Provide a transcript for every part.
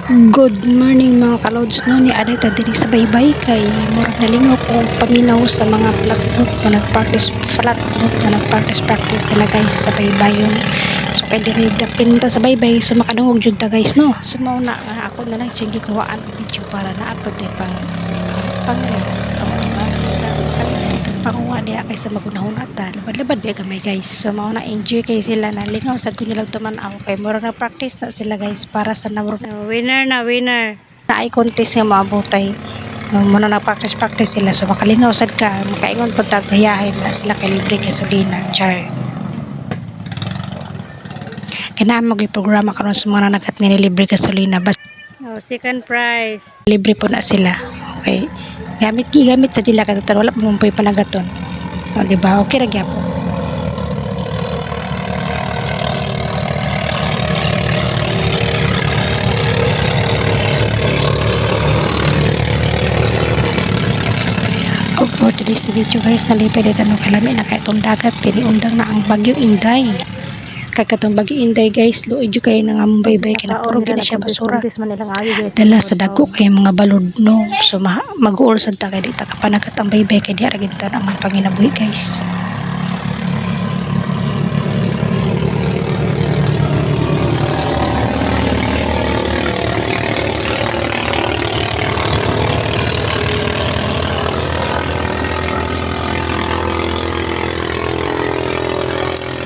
Good morning mga kalods no ni aday ta diri sa baybay kay murag nalingaw ko paminaw sa mga flatboat na nagpractice sila guys sa baybayon. So kay diri dapinta sa baybay so makadungog jud ta guys no. So mao na nga ako na lang sige gawaan og video para naapod pang relax o diba sa panguha diha kaysa magunahon-ata labad-labad biya gamay guys. So mao na enjoy kay sila na lingaw sad ko nilang tuman-aw kay murag na practice na sila guys para sa winner na winner na ay contest nga maabotay muna na practice sila so makalingaw sad ka makaingon pud tag gayahin na sila kay libre gasolina char kinahanglan mo programa karon sa mga nagkat nga libre gasolina basta second prize libre po na sila okay gamit sa dila katutan wala mo pa panagaton o diba okay ra gyapon. Og for today's video guys nalipay dito no kalami na kay itong dagat piniundang na ang Bagyo Inday kay katong Bagyo Inday guys luoy jud kay nang ambaybay kay napuro gid siya basura dala sa dako kay mga balod no so mag-uol sad ta kay di ta kapanagat ang baybay kay di ra gid ta ang panginabuhi guys.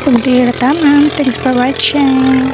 Kung di tama, thanks for watching.